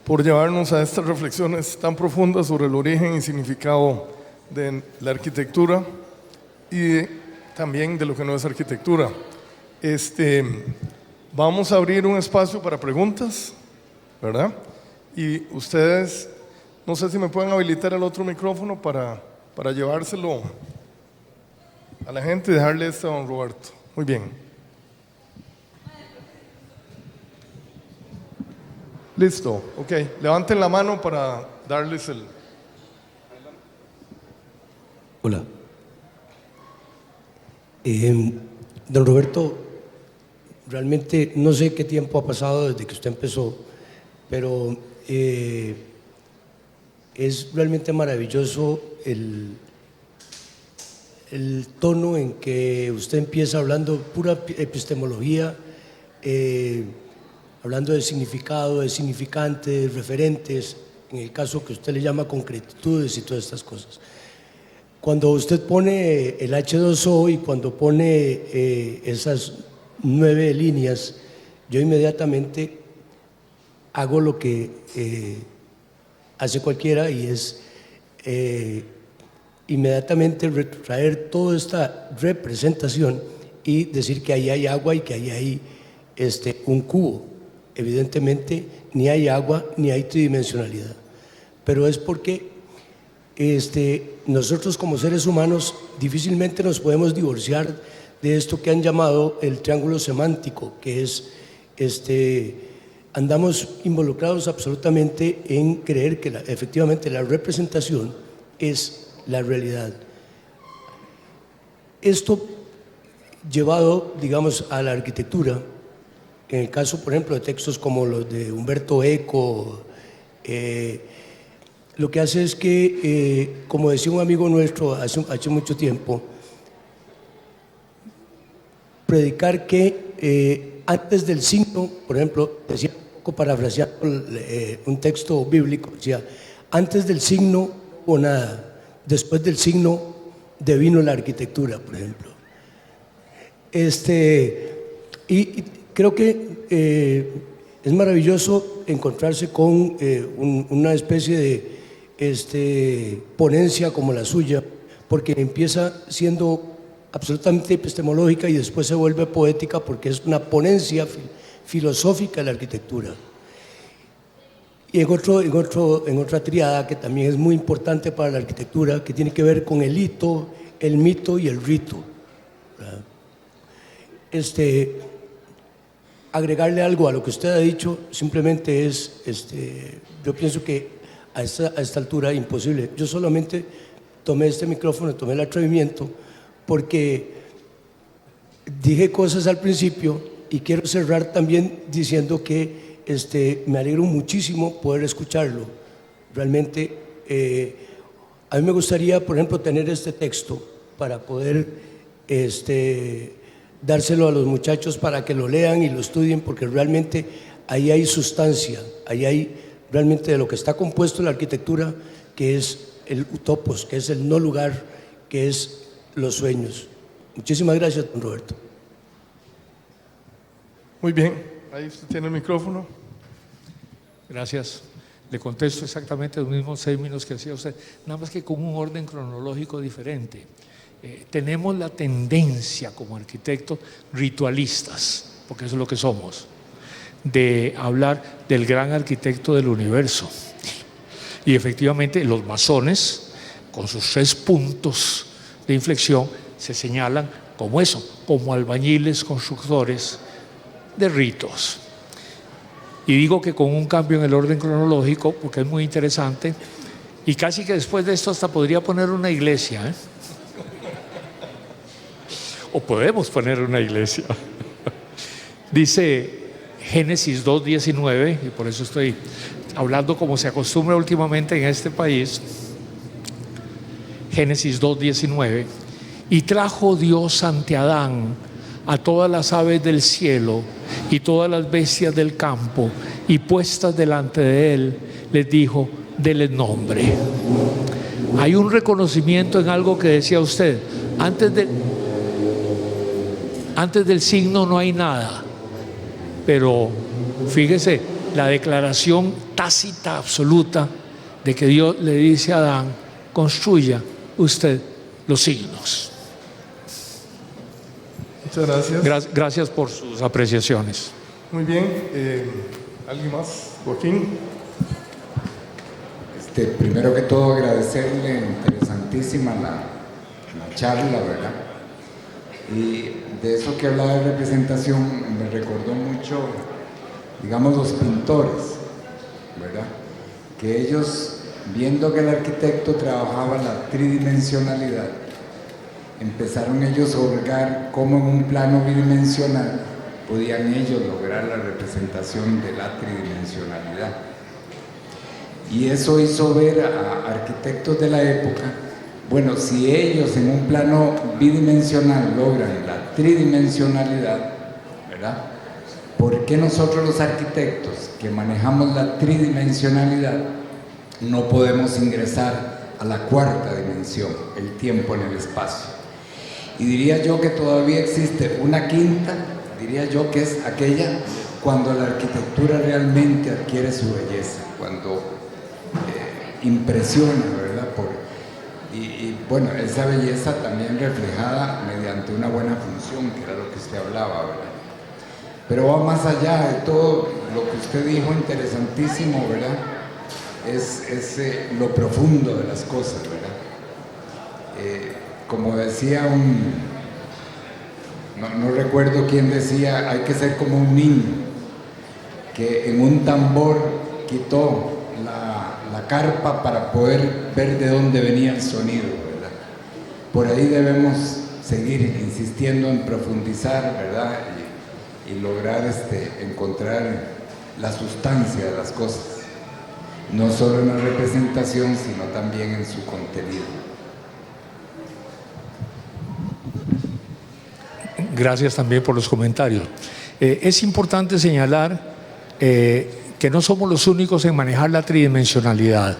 por llevarnos a estas reflexiones tan profundas sobre el origen y significado de la arquitectura y también de lo que no es arquitectura. Vamos a abrir un espacio para preguntas, ¿verdad? Y ustedes, no sé si me pueden habilitar el otro micrófono para llevárselo a la gente y dejarle esto a don Roberto. Muy bien. Listo, ok. Levanten la mano para darles el... Hola. Don Roberto, realmente no sé qué tiempo ha pasado desde que usted empezó, pero es realmente maravilloso el tono en que usted empieza hablando pura epistemología, hablando de significado, de significante, de referentes, en el caso que usted le llama concretitudes y todas estas cosas. Cuando usted pone el H2O y cuando pone esas 9 líneas, yo inmediatamente hago lo que hace cualquiera y es inmediatamente traer toda esta representación y decir que ahí hay agua y que ahí hay un cubo. Evidentemente ni hay agua ni hay tridimensionalidad, pero es porque nosotros como seres humanos difícilmente nos podemos divorciar de esto que han llamado el triángulo semántico, que es andamos involucrados absolutamente en creer que efectivamente la representación es la realidad. Esto llevado, digamos, a la arquitectura, en el caso, por ejemplo, de textos como los de Humberto Eco, lo que hace es que, como decía un amigo nuestro hace mucho tiempo, predicar que antes del signo, por ejemplo, decía un poco parafraseando un texto bíblico, decía, antes del signo o nada, después del signo devino la arquitectura, por ejemplo. Y creo que es maravilloso encontrarse con una especie de ponencia como la suya, porque empieza siendo absolutamente epistemológica y después se vuelve poética porque es una ponencia filosófica de la arquitectura. Y en otra triada que también es muy importante para la arquitectura, que tiene que ver con el hito, el mito y el rito. Agregarle algo a lo que usted ha dicho simplemente es, yo pienso que a esta altura imposible. Yo solamente tomé este micrófono, tomé el atrevimiento porque dije cosas al principio y quiero cerrar también diciendo que me alegro muchísimo poder escucharlo. Realmente a mí me gustaría, por ejemplo, tener este texto para poder dárselo a los muchachos para que lo lean y lo estudien, porque realmente ahí hay sustancia, ahí hay realmente de lo que está compuesto la arquitectura, que es el utopos, que es el no lugar, que es los sueños. Muchísimas gracias, don Roberto. Muy bien, ahí usted tiene el micrófono. Gracias. Le contesto exactamente los mismos términos que hacía usted, nada más que con un orden cronológico diferente. Tenemos la tendencia como arquitectos ritualistas, porque eso es lo que somos, de hablar del gran arquitecto del universo. Y efectivamente los masones, con sus 3 puntos de inflexión, se señalan como eso, como albañiles constructores de ritos. Y digo que con un cambio en el orden cronológico, porque es muy interesante, y casi que después de esto hasta podría poner una iglesia, o podemos poner una iglesia. Dice Génesis 2:19, y por eso estoy hablando como se acostumbra últimamente en este país. Génesis 2:19, y trajo Dios ante Adán a todas las aves del cielo y todas las bestias del campo, y puestas delante de él, les dijo, denle nombre. Hay un reconocimiento en algo que decía usted, Antes del signo no hay nada. Pero fíjese, la declaración tácita absoluta de que Dios le dice a Adán: construya usted los signos. Muchas gracias. Gracias por sus apreciaciones. Muy bien. ¿Alguien más? Joaquín. Primero que todo, agradecerle, interesantísima la charla, ¿verdad? Y de eso que hablaba de representación, me recordó mucho, digamos, los pintores, ¿verdad? Que ellos, viendo que el arquitecto trabajaba la tridimensionalidad, empezaron ellos a hurgar cómo en un plano bidimensional podían ellos lograr la representación de la tridimensionalidad. Y eso hizo ver a arquitectos de la época, bueno, si ellos en un plano bidimensional logran la tridimensionalidad, ¿verdad? ¿Por qué nosotros los arquitectos que manejamos la tridimensionalidad no podemos ingresar a la cuarta dimensión, el tiempo en el espacio? Y diría yo que todavía existe una quinta, diría yo que es aquella cuando la arquitectura realmente adquiere su belleza, cuando impresiona, ¿verdad? Y bueno, esa belleza también reflejada mediante una buena función, que era lo que usted hablaba, ¿verdad? Pero va más allá de todo lo que usted dijo, interesantísimo, ¿verdad? Es lo profundo de las cosas, ¿verdad? Como decía no recuerdo quién decía, hay que ser como un niño que en un tambor quitó la carpa para poder ver de dónde venía el sonido, ¿verdad? Por ahí debemos seguir insistiendo en profundizar, ¿verdad? Y lograr encontrar la sustancia de las cosas, no solo en la representación, sino también en su contenido. Gracias también por los comentarios. Es importante señalar que no somos los únicos en manejar la tridimensionalidad.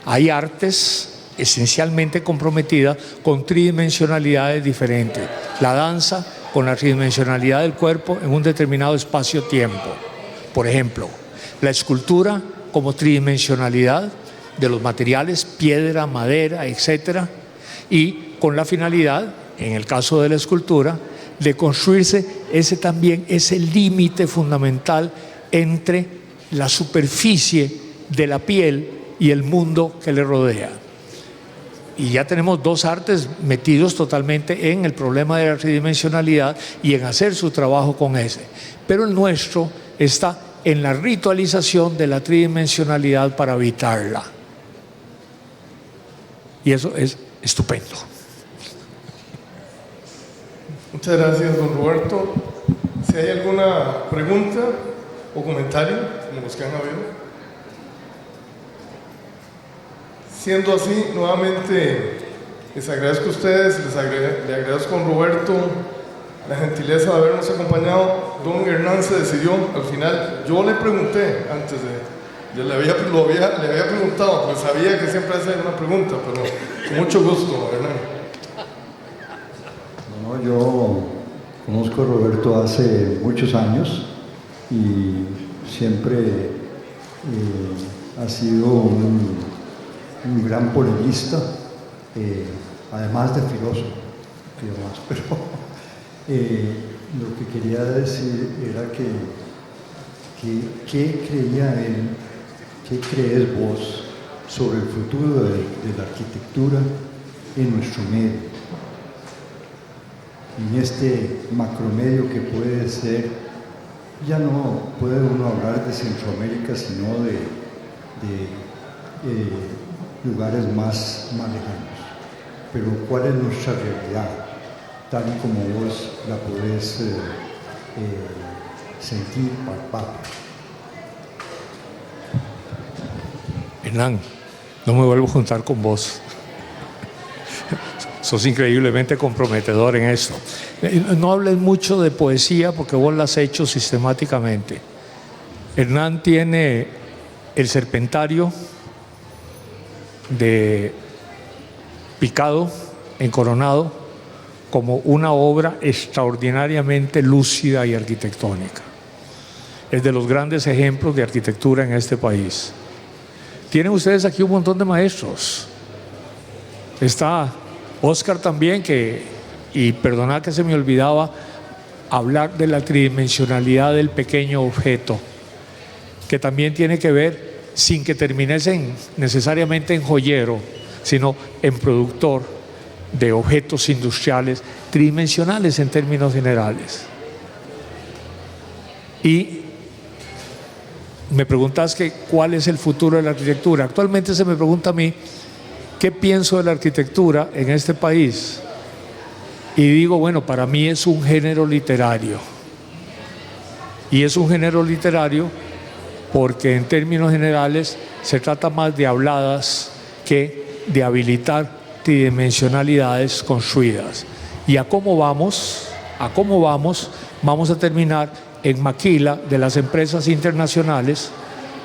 Hay artes esencialmente comprometidas con tridimensionalidades diferentes. La danza con la tridimensionalidad del cuerpo en un determinado espacio-tiempo. Por ejemplo, la escultura como tridimensionalidad de los materiales, piedra, madera, etcétera, y con la finalidad, en el caso de la escultura, de construirse ese límite fundamental entre la superficie de la piel y el mundo que le rodea. Y ya tenemos dos artes metidos totalmente en el problema de la tridimensionalidad y en hacer su trabajo con ese. Pero el nuestro está en la ritualización de la tridimensionalidad para evitarla. Y eso es estupendo. Muchas gracias, don Roberto. Si hay alguna pregunta o comentario, como los que han habido. Siendo así, nuevamente les agradezco a ustedes, le agradezco a don Roberto la gentileza de habernos acompañado. Don Hernán se decidió al final. Yo le pregunté antes le había preguntado, pues sabía que siempre hace una pregunta, pero con mucho gusto, Hernán. No, yo conozco a Roberto hace muchos años y siempre ha sido un gran polemista, además de filósofo y demás, pero lo que quería decir era que ¿qué creía él, qué crees vos sobre el futuro de la arquitectura en nuestro medio? En este macromedio que puede ser, ya no puede uno hablar de Centroamérica, sino de lugares más lejanos. Pero ¿cuál es nuestra realidad? Tal y como vos la podés sentir, palpar. Hernán, no me vuelvo a juntar con vos. Sos increíblemente comprometedor en esto. No hables mucho de poesía porque vos la has hecho sistemáticamente. Hernán tiene el serpentario de Picado en Coronado como una obra extraordinariamente lúcida y arquitectónica. Es de los grandes ejemplos de arquitectura en este país. Tienen ustedes aquí un montón de maestros. Está Oscar también, y perdonad que se me olvidaba hablar de la tridimensionalidad del pequeño objeto, que también tiene que ver, sin que terminesen necesariamente en joyero, sino en productor de objetos industriales tridimensionales en términos generales. Y me preguntas que cuál es el futuro de la arquitectura. Actualmente se me pregunta a mí qué pienso de la arquitectura en este país. Y digo, bueno, para mí es un género literario. Y es un género literario porque en términos generales se trata más de habladas que de habilitar tridimensionalidades construidas. Y a cómo vamos, vamos a terminar en maquila de las empresas internacionales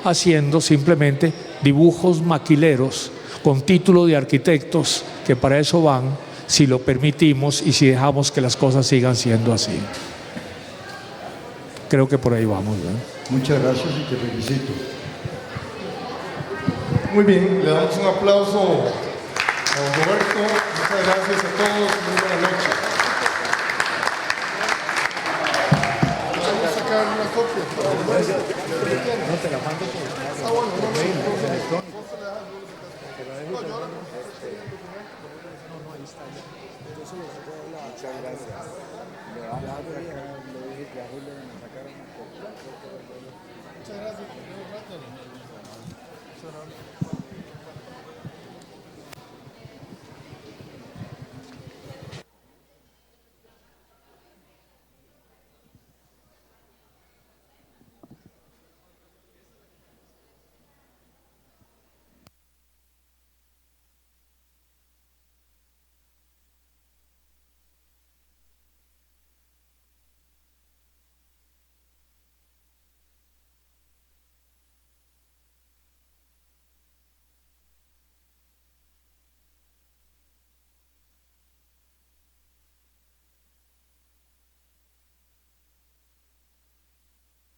haciendo simplemente dibujos maquileros con título de arquitectos que para eso van, si lo permitimos y si dejamos que las cosas sigan siendo así. Creo que por ahí vamos, ¿verdad? Muchas gracias y te felicito. Muy bien, le damos un aplauso a don Roberto. Muchas gracias a todos. Muy buena noche. Vamos a sacar una copia. No te la mando por Muchas gracias. Le dije que a Julio me sacara una copia.